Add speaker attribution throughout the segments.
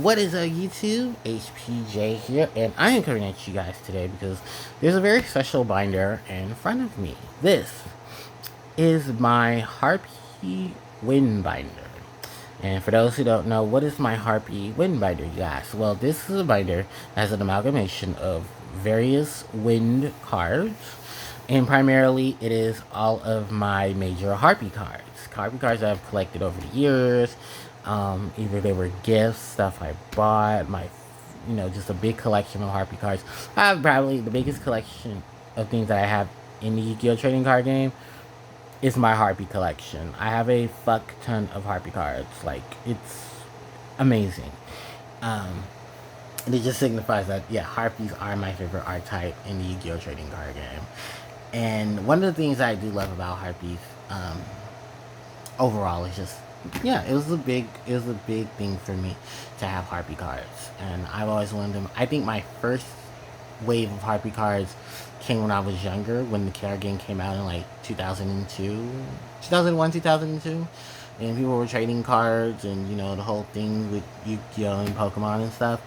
Speaker 1: What is up, YouTube? HPJ here, and I am coming at you guys today because there's a very special binder in front of me. This is my Harpie Wind Binder. And for those who don't know, what is my Harpie Wind Binder, you ask? Well, this is a binder that has an amalgamation of various wind cards, and primarily it is all of my major Harpie cards. Harpie cards I've collected over the years. Either they were gifts, stuff I bought, just a big collection of Harpie cards. I have probably the biggest collection of things that I have in the Yu-Gi-Oh! Trading card game is my Harpie collection. I have a fuck ton of Harpie cards. Like, it's amazing. Um, and it just signifies that, yeah, Harpies are my favorite archetype in the Yu-Gi-Oh! Trading card game. And one of the things I do love about Harpies, overall, is just, yeah, it was a big thing for me to have Harpie cards. And I've always wanted them. I think my first wave of Harpie cards came when I was younger, when the card game came out in like 2001, 2002. And people were trading cards and, the whole thing with Yu-Gi-Oh! And Pokemon and stuff.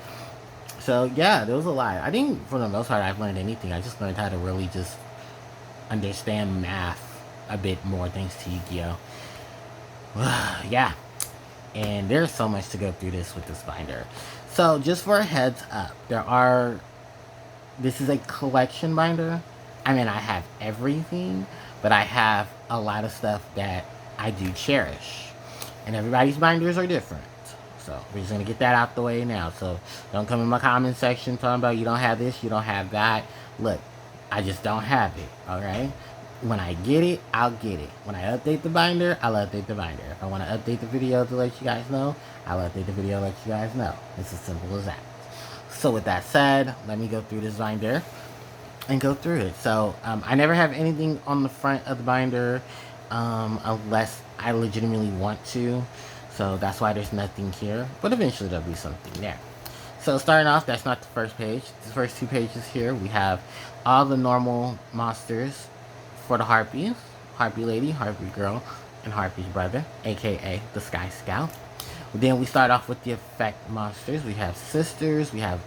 Speaker 1: So, yeah, there was a lot. I think for the most part, I've learned anything. I just learned how to really just understand math a bit more thanks to Yu-Gi-Oh! Yeah. And there's so much to go through this with this binder. So, just for a heads up, this is a collection binder. I mean, I have everything, but I have a lot of stuff that I do cherish. And everybody's binders are different. So, we're just going to get that out the way now. So, don't come in my comment section talking about you don't have this, you don't have that. Look, I just don't have it, alright? When I get it, I'll get it. When I update the binder, I'll update the binder. If I want to update the video to let you guys know, I'll update the video to let you guys know. It's as simple as that. So with that said, let me go through this binder and go through it. So I never have anything on the front of the binder unless I legitimately want to. So that's why there's nothing here. But eventually there'll be something there. So starting off, that's not the first page. The first two pages here, we have all the normal monsters for the Harpies. Harpie Lady, Harpie Girl, and Harpie's brother, aka the Sky Scout. Then we start off with the effect monsters. We have Sisters, we have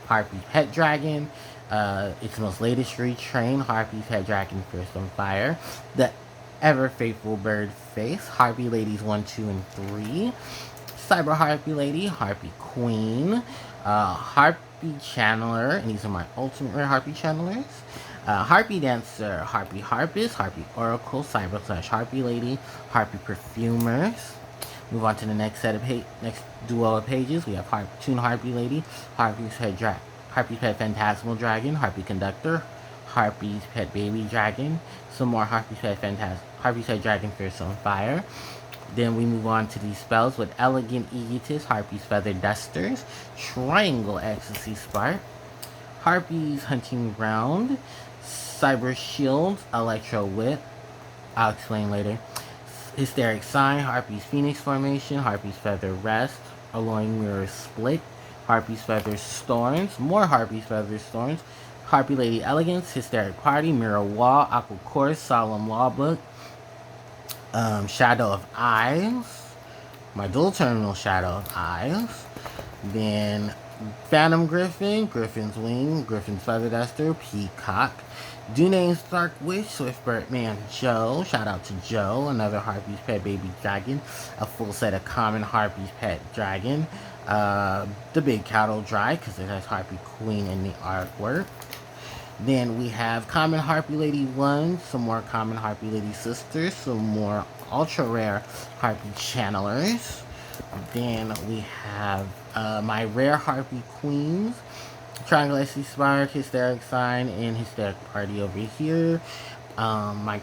Speaker 1: Harpie's Pet Dragon, its most latest retrain, Harpie's Pet Dragon Fierce on Fire, the ever faithful Bird Face, Harpie Ladies 1, 2, and 3, Cyber Harpie Lady, Harpie Queen, Harpie Channeler, and these are my ultimate rare Harpie Channelers, Harpie Dancer, Harpie Harpist, Harpie Oracle, Cyber / Harpie Lady, Harpie Perfumers. Move on to the next next duo of pages. We have Toon Harpie Lady, Harpie's Pet Phantasmal Dragon, Harpie Conductor, Harpie's Pet Baby Dragon, some more Harpie's Pet Dragon Fierce on Fire. Then we move on to these spells with Elegant Egotist, Harpie's Feather Dusters, Triangle Ecstasy Spark, Harpie's Hunting Ground, Cyber Shield, Electro Whip, I'll explain later, Hysteric Sign, Harpie's Phoenix Formation, Harpie's Feather Rest, Alluring Mirror Split, Harpie's Feather Storms, more Harpie's Feather Storms, Harpie Lady Elegance, Hysteric Party, Mirror Wall, Aqua Course, Solemn Law Book, Shadow of Eyes, my dual terminal Shadow of Eyes, then Phantom Griffin, Griffin's Wing, Griffin's Feather Duster, Peacock, Dunane's Dark Wish, Swiftbird Man Joe, shout out to Joe, another Harpie's Pet Baby Dragon, a full set of common Harpie's Pet Dragon, the Big Cattle Dry, because it has Harpie Queen in the artwork. Then we have Common Harpie Lady 1, some more Common Harpie Lady Sisters, some more ultra rare Harpie Channelers. Then we have my rare Harpie Queens, Triangle SC Spark, Hysteric Sign, and Hysteric Party over here. My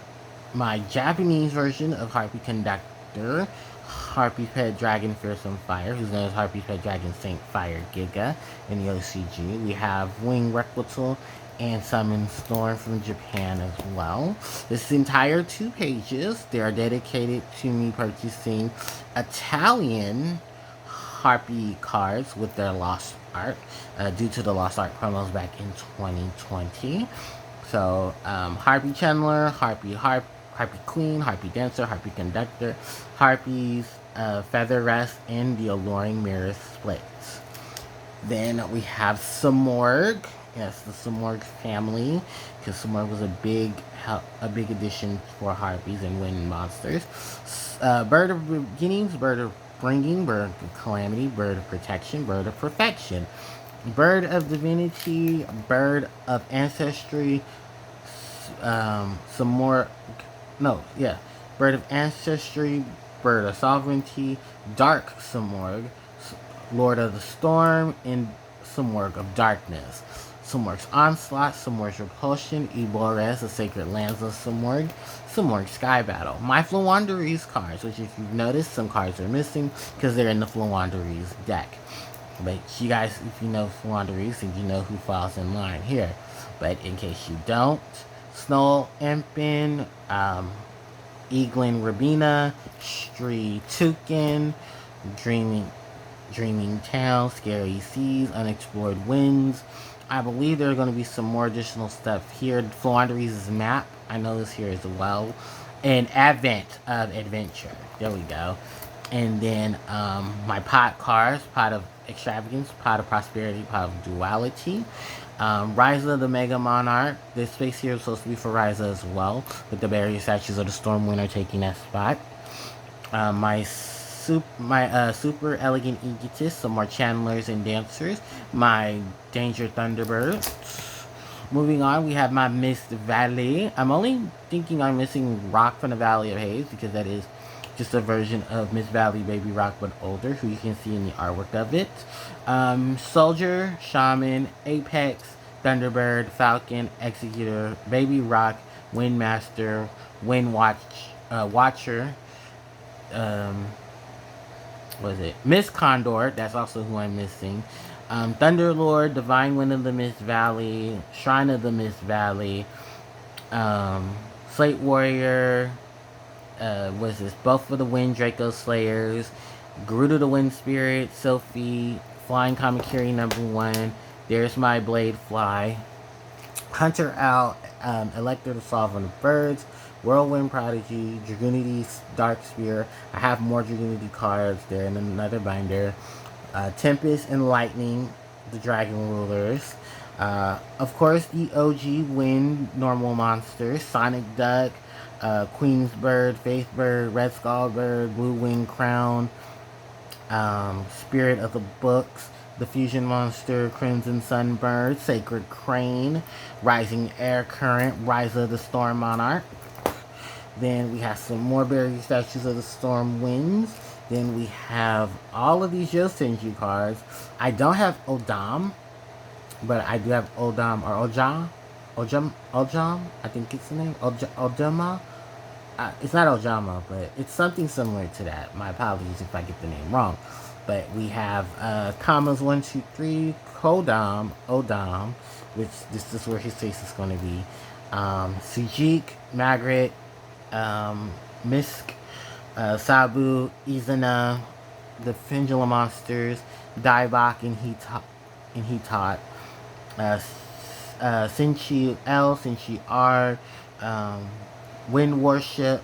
Speaker 1: Japanese version of Harpie Conductor, Harpie's Pet Dragon Fierce on Fire, whose name is Harpie's Pet Dragon Saint Fire Giga in the OCG. We have Wing Requital and Summon Storm from Japan as well. This entire 2 pages, they are dedicated to me purchasing Italian Harpie cards with their Lost Art, due to the Lost Art promos back in 2020. So, Harpie Channeler, Harpie Queen, Harpie Dancer, Harpie Conductor, Harpie's Feather Rest, and the Alluring Mirror splits. Then we have Samorg. Yes, the Samorg family, because Samorg was a big addition for Harpies and Wind monsters. Bird of Beginnings, Bird of Bringing, Bird of Calamity, Bird of Protection, Bird of Perfection, Bird of Divinity, Bird of Ancestry, some more, no, yeah, Bird of Ancestry, Bird of Sovereignty, Dark Samorg, Lord of the Storm, and Samorg of Darkness. Samorg's Onslaught, Samorg's Repulsion, Ebores, the Sacred Lands of Samorg, Samorg Sky Battle. My Floowandereeze cards, which if you've noticed, some cards are missing because they're in the Floowandereeze deck. But you guys, if you know Floowandereeze, then you know who falls in line here. But in case you don't, Snow Impin, Eaglin Rabina, Stree Tukin, Dreaming Town, Scary Seas, Unexplored Winds. I believe there are going to be some more additional stuff here. Floowandereeze's map, I know this here as well. And Advent of Adventure. There we go. And then my pot cards, Pot of Extravagance, Pot of Prosperity, Pot of Duality. Ryza the Mega Monarch. This space here is supposed to be for Ryza as well, with the barrier statues of the Stormwind taking that spot. My Super Elegant Egotist, some more Channelers and Dancers. My Danger Thunderbirds. Moving on, we have my Mist Valley. I'm only thinking I'm missing Rock from the Valley of Haze, because that is just a version of Mist Valley Baby Rock, but older, who you can see in the artwork of it. Soldier, Shaman, Apex, Thunderbird, Falcon, Executor, Baby Rock, Windmaster, Watcher, what is it? Miss Condor, that's also who I'm missing. Thunderlord, Divine Wind of the Mist Valley, Shrine of the Mist Valley, Slate Warrior, what is this? Both for the Wind Draco Slayers, Garuda the Wind Spirit, Sophie, Flying Kamakiri #1, There's My Blade Fly, Hunter Owl, Elector the Sovereign of Birds, Whirlwind Prodigy, Dragoonity Dark Spear. I have more Dragoonity cards there in another binder. Tempest and Lightning, the Dragon Rulers. Of course, the OG Wind normal monsters, Sonic Duck, Queen's Bird, Faith Bird, Red Skull Bird, Blue Wing Crown, Spirit of the Books, the Fusion Monster, Crimson Sunbird, Sacred Crane, Rising Air Current, Ryza the Storm Monarch. Then we have some more buried statues of the Storm Winds. Then we have all of these Yosenju cards. I don't have Odam, but I do have Odam, or Ojam, I think it's the name, Ojama. It's not Ojama, but it's something similar to that. My apologies if I get the name wrong. But we have commas 1, 2, 3, Odam, which this is where his face is going to be. Sujik, Magritte, Misk, Sabu, Izana, the Pendulum Monsters, Daibak, and Hetot, Sinchi L, Sinchi R, Wind Warship,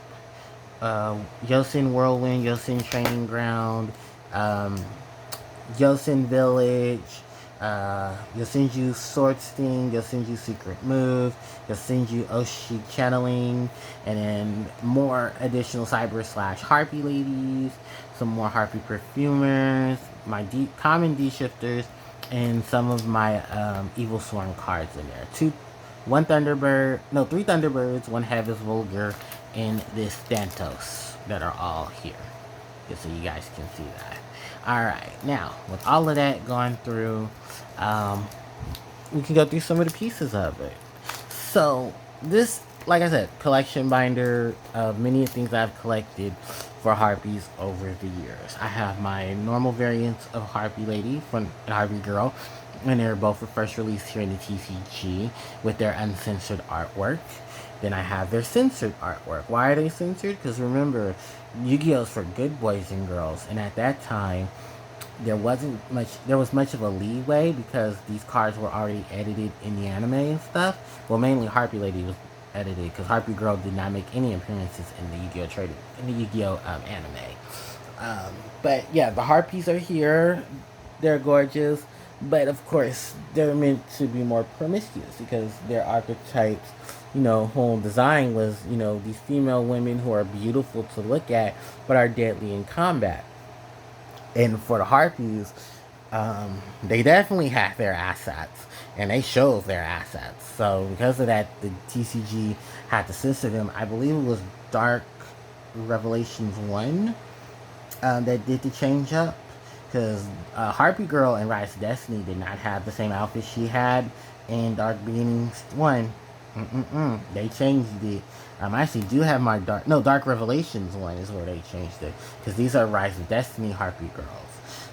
Speaker 1: Yosin Whirlwind, Yosin Training Ground, Yosin Village, Yosenju Sword Sting, Yosenju Secret Move, Yosenju Oshi Channeling, and then more additional Cyber / Harpie Ladies, some more Harpie Perfumers, my common D-Shifters, and some of my Evil Swarm cards in there. 3 Thunderbirds, 1 Heavis Vulgar, and this Thantos that are all here. Just so you guys can see that. Alright, now, with all of that gone through, we can go through some of the pieces of it. So, this, like I said, collection binder of many things I've collected for Harpies over the years. I have my normal variants of Harpie Lady and Harpie Girl, and they're both for first release here in the TCG with their uncensored artwork. Then I have their censored artwork. Why are they censored? Because remember, Yu-Gi-Oh's for good boys and girls, and at that time, there was much of a leeway because these cards were already edited in the anime and stuff. Well, mainly Harpie Lady was edited because Harpie Girl did not make any appearances in the Yu-Gi-Oh anime. But yeah, the Harpies are here. They're gorgeous. But of course, they're meant to be more promiscuous because their archetypes, whole design was, these female women who are beautiful to look at but are deadly in combat. And for the Harpies, they definitely have their assets, and they showed their assets. So because of that, the TCG had to censor them. I believe it was Dark Revelations 1 that did the change up. Because Harpie Girl in Rise of Destiny did not have the same outfit she had in Dark Beginnings 1. They changed it. I actually do have my Dark Revelations 1 is where they changed it. Because these are Rise of Destiny Harpie Girls.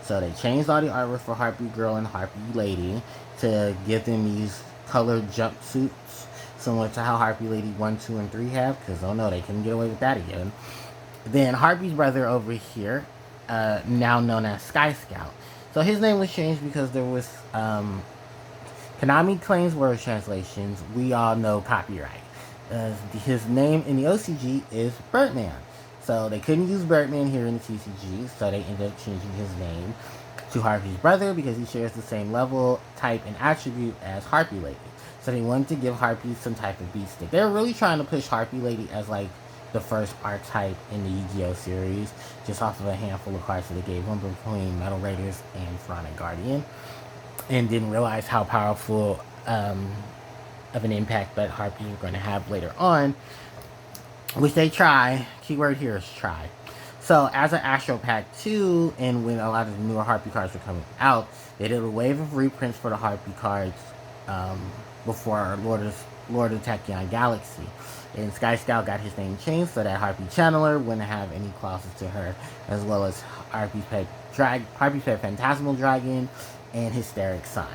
Speaker 1: So they changed all the artwork for Harpie Girl and Harpie Lady to give them these colored jumpsuits, similar to how Harpie Lady 1, 2, and 3 have. Because, oh no, they couldn't get away with that again. Then Harpie's brother over here, now known as Sky Scout. So his name was changed because there was Konami claims word translations. We all know copyright. His name in the OCG is Birdman. So they couldn't use Birdman here in the TCG, so they ended up changing his name to Harpie's brother because he shares the same level, type, and attribute as Harpie Lady. So they wanted to give Harpie some type of beat stick. They were really trying to push Harpie Lady as like the first archetype in the Yu-Gi-Oh series, just off of a handful of cards that they gave him between Metal Raiders and Pharaonic Guardian, and didn't realize how powerful of an impact that Harpie is going to have later on, which they try. Keyword here is try. So as an Astro Pack 2, and when a lot of the newer Harpie cards were coming out, they did a wave of reprints for the Harpie cards before Lord of Tachyon Galaxy. And Sky Scout got his name changed so that Harpie Channeler wouldn't have any clauses to her, as well as Harpie's Pet Phantasmal Dragon and Hysteric Sign.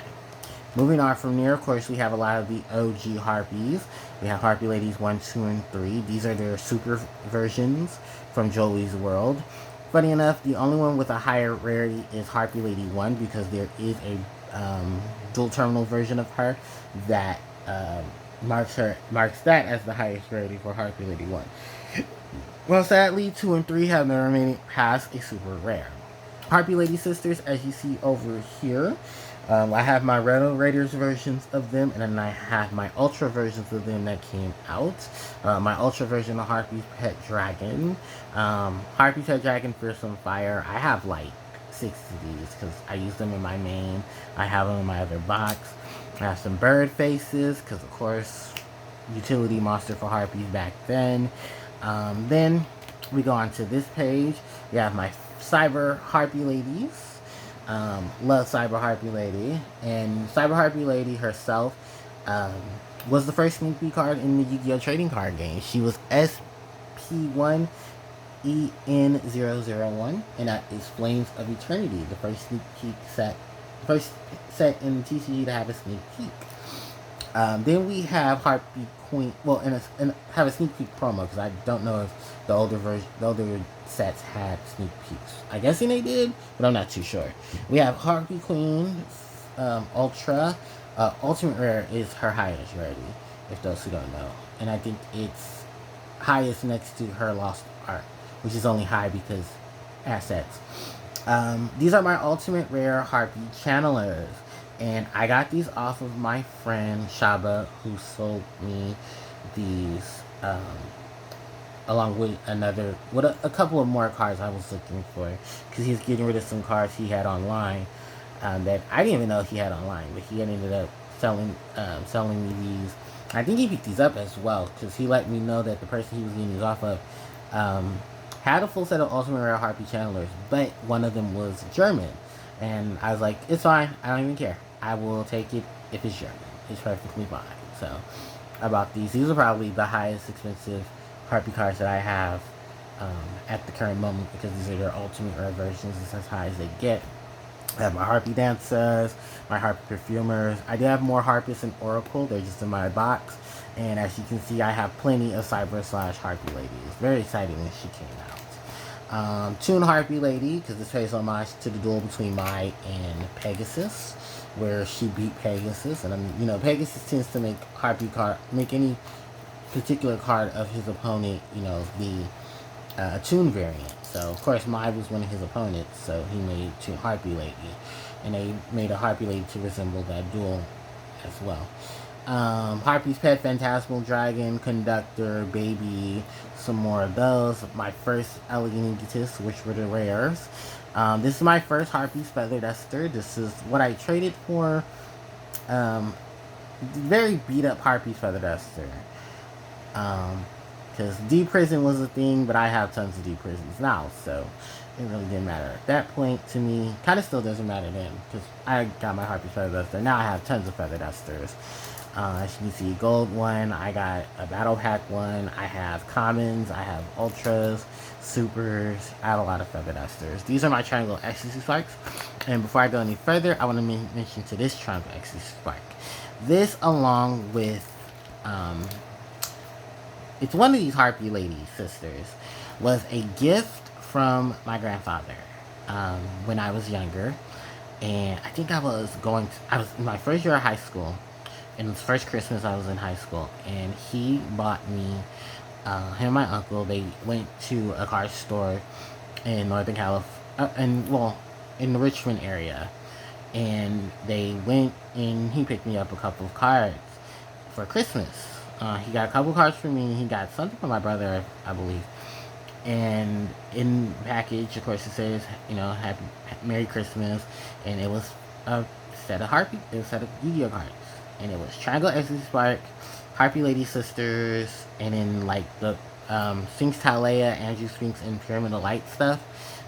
Speaker 1: Moving on from there, of course, we have a lot of the OG Harpies. We have Harpie Ladies 1, 2, and 3. These are their super versions from Jolie's World. Funny enough, the only one with a higher rarity is Harpie Lady 1 because there is a dual terminal version of her that marks that as the highest rarity for Harpie Lady 1. Well, sadly, 2 and 3 have the remaining past a super rare. Harpie Lady Sisters, as you see over here, I have my Retro Raiders versions of them, and then I have my Ultra versions of them that came out. My Ultra version of Harpie's Pet Dragon. Harpie's Pet Dragon Fearsome Fire. I have like 6 of these because I use them in my main. I have them in my other box. I have some bird faces because, of course, utility monster for Harpies back then. Then we go on to this page. We have my Cyber Harpie Ladies. Love Cyber Harpie Lady. And Cyber Harpie Lady herself was the first sneak peek card in the Yu-Gi-Oh! Trading card game. She was SP1 EN001, and that is Flames of Eternity, the first sneak peek set. First set in the TCG to have a sneak peek. Then we have Harpie Queen. Well, and have a sneak peek promo because I don't know if the older sets had sneak peeks. I guess they did, but I'm not too sure. We have Harpie Queen Ultra. Ultimate Rare is her highest rarity, if those who don't know, and I think it's highest next to her Lost Art, which is only high because assets. These are my ultimate rare Harpie channelers, and I got these off of my friend Shaba, who sold me these along with a couple of more cards I was looking for, because he was getting rid of some cards he had online that I didn't even know he had online, but he had ended up selling me these. I think he picked these up as well, because he let me know that the person he was getting these off of had a full set of Ultimate Rare Harpie channelers, but one of them was German. And I was like, it's fine, I don't even care. I will take it if it's German. It's perfectly fine. So I bought these. These are probably the highest expensive Harpie cards that I have at the current moment, because these are their Ultimate Rare versions. It's as high as they get. I have my Harpie Dancers, my Harpie Perfumers. I do have more Harpies and Oracle. They're just in my box. And as you can see, I have plenty of Cyber/Harpie Ladies. Very exciting when she came out. Toon Harpie Lady, because this pays homage to the duel between Mai and Pegasus, where she beat Pegasus. And Pegasus tends to make any particular card of his opponent, be a Toon variant. So, of course, Mai was one of his opponents, so he made two Harpie Lady. And they made a Harpie Lady to resemble that duel as well. Harpie's Pet, Phantasmal Dragon, Conductor, Baby, some more of those. My first Elegant Egotist, which were the rares. This is my first Harpie's Feather Duster. This is what I traded for. Very beat up Harpie's Feather Duster. Because Deep Prison was a thing, but I have tons of Deep Prisons now, so it really didn't matter at that point to me. Kind of still doesn't matter then, because I got my Harpie's Feather Duster. Now I have tons of Feather Dusters. As you can see, gold one, I got a battle pack one, I have commons, I have ultras, supers, I have a lot of feather dusters. These are my triangle ecstasy sparks, and before I go any further, I want to mention to this triangle ecstasy spark. This, along with, it's one of these Harpie Lady sisters, was a gift from my grandfather when I was younger, and I think I was in my first year of high school. And it was first Christmas I was in high school, and he bought me, him and my uncle, they went to a card store in Northern California, in the Richmond area, and they went and he picked me up a couple of cards for Christmas. He got a couple cards for me, he got something for my brother, I believe, and in the package, of course, it says, Happy Merry Christmas, and it was a set of Yu-Gi-Oh cards. And it was Triangle Ecstasy Spark, Harpie Lady Sisters, and then like the Sphinx Talea, Andrew Sphinx, and Pyramid of Light stuff,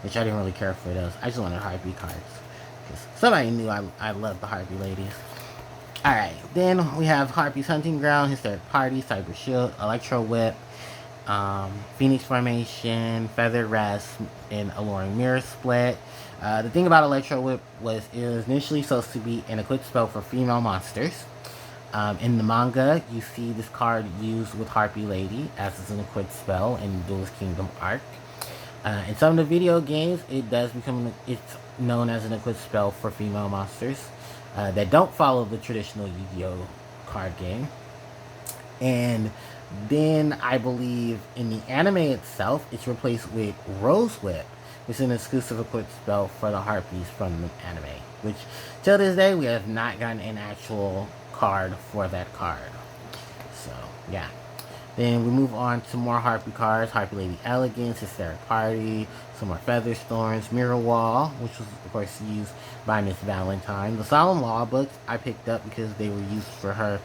Speaker 1: which I didn't really care for those. I just wanted Harpie cards. Because somebody knew I loved the Harpie Ladies. Alright, then we have Harpie's Hunting Ground, Hysteric Party, Cyber Shield, Electro Whip, Phoenix Formation, Feather Rest, and Alluring Mirror Split. The thing about Electro Whip was it was initially supposed to be an equipped spell for female monsters. In the manga, you see this card used with Harpie Lady as an equipped spell in Duelist Kingdom arc. In some of the video games, it's known as an equipped spell for female monsters that don't follow the traditional Yu-Gi-Oh card game. And then I believe in the anime itself, it's replaced with Rose Whip, which is an exclusive equipped spell for the Harpies from the anime. Which, till this day, we have not gotten an actual card for that card. So, yeah. Then we move on to more Harpie cards. Harpie Lady Elegance, Hysteric Party, some more Feather Storms, Mirror Wall, which was, of course, used by Miss Valentine. The Solemn Law books I picked up because they were used for her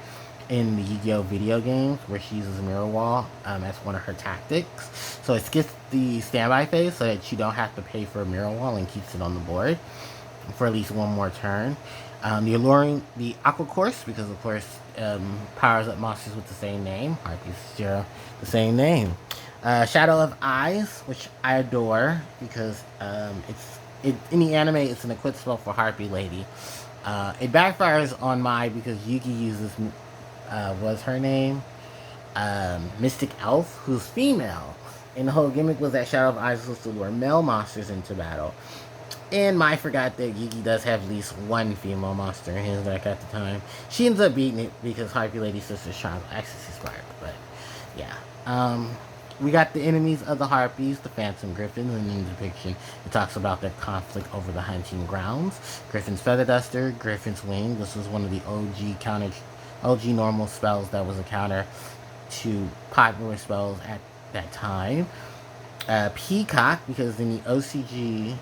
Speaker 1: in the Yu-Gi-Oh video games, where she uses Mirror Wall as one of her tactics. So it skips the standby phase so that you don't have to pay for a Mirror Wall and keeps it on the board for at least one more turn. The Aqua Course, because of course powers up monsters with the same name. Harpie's share the same name. Shadow of Eyes, which I adore because in the anime it's an equipped spell for Harpie Lady. It backfires on Mai because Yuki uses was her name Mystic Elf, who's female, and the whole gimmick was that Shadow of Eyes was to lure male monsters into battle. And Mai forgot that Yugi does have at least one female monster in his deck at the time. She ends up beating it because Harpie Lady's sister's trying to access his spark. But yeah, we got the enemies of the Harpies, the Phantom Griffins, and in the depiction it talks about their conflict over the hunting grounds. Griffin's Feather Duster, Griffin's Wing. This was one of the OG normal spells that was a counter to popular spells at that time. Peacock, because in the OCG,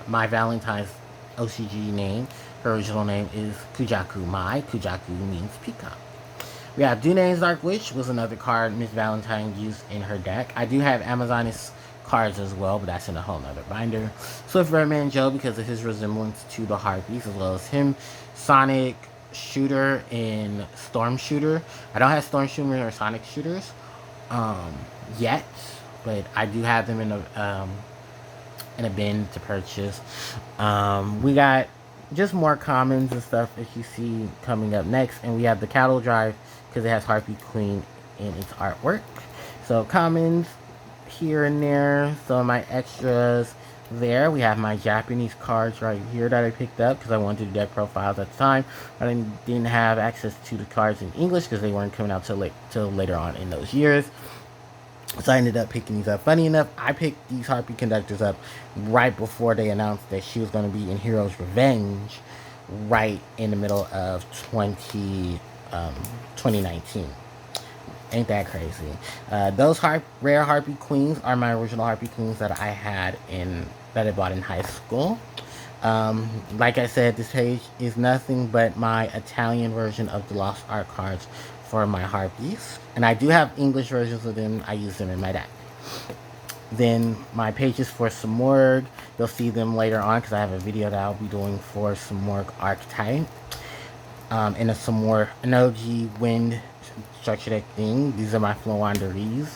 Speaker 1: My Valentine's OCG name, her original name is Kujaku Mai. Kujaku means peacock. We have Dune's Dark Witch, was another card Miss Valentine used in her deck. I do have Amazoness cards as well, but that's in a whole nother binder. Swift Redman Joe, because of his resemblance to the Harpies, as well as him, Sonic Shooter and Storm Shooter. I don't have Storm Shooter or Sonic Shooters yet, but I do have them in a bin to purchase. We got just more commons and stuff that you see coming up next, and we have the Cattle Drive because it has Harpie Queen in its artwork. So commons here and there. Some of my extras there. We have my Japanese cards right here that I picked up because I wanted to do deck profiles at the time, but I didn't have access to the cards in English because they weren't coming out till later on in those years. So I ended up picking these up. Funny enough, I picked these Harpie conductors up right before they announced that she was going to be in Heroes Revenge, right in the middle of 2019. Ain't that crazy? Those rare Harpy Queens are my original Harpy Queens that I had that I bought in high school. Like I said, this page is nothing but my Italian version of the Lost Art cards for my Harpies. And I do have English versions of them. I use them in my deck. Then my pages for Simorg, you'll see them later on because I have a video that I'll be doing for Simorg Archetype. And some more energy wind structure deck thing. These are my Flowanderies,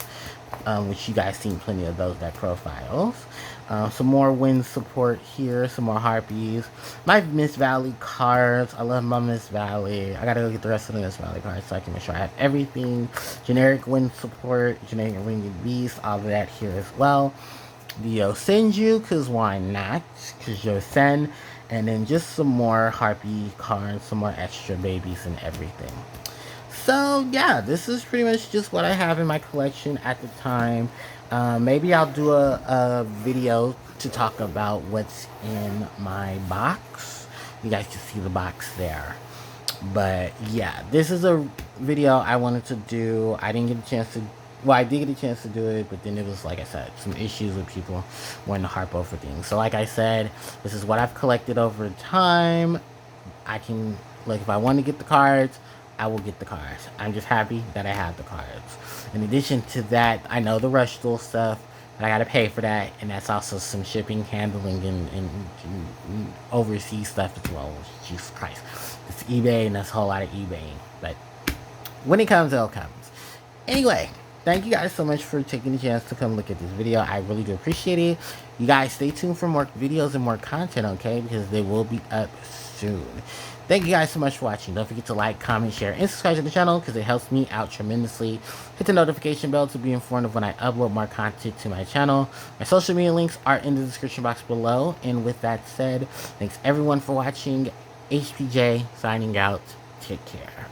Speaker 1: which you guys seen plenty of those deck profiles. Some more wind support here, some more Harpies. My Miss Valley cards. I love my Miss Valley. I gotta go get the rest of the Miss Valley cards so I can make sure I have everything. Generic wind support, generic winged beast, all of that here as well. The Yosenju, because why not? Because Yosen. And then just some more Harpy cards, some more extra babies and everything. So yeah, this is pretty much just what I have in my collection at the time. Maybe I'll do a video to talk about what's in my box. You guys can see the box there. But yeah, this is a video I wanted to do. I didn't get a chance to, well, I did get a chance to do it, but then it was, like I said, some issues with people wanting to harp over things. So like I said, this is what I've collected over time. I can, like, if I want to get the cards, I will get the cards. I'm just happy that I have the cards. In addition to that, I know the Rush Duel stuff, but I gotta pay for that, and that's also some shipping, handling, and overseas stuff as well. Jesus Christ. It's eBay, and that's a whole lot of eBaying. But when it comes, it'll come. Anyway, thank you guys so much for taking the chance to come look at this video. I really do appreciate it. You guys stay tuned for more videos and more content, okay? Because they will be up soon. Thank you guys so much for watching. Don't forget to like, comment, share, and subscribe to the channel because it helps me out tremendously. Hit the notification bell to be informed of when I upload more content to my channel. My social media links are in the description box below. And with that said, thanks everyone for watching. HPJ signing out. Take care.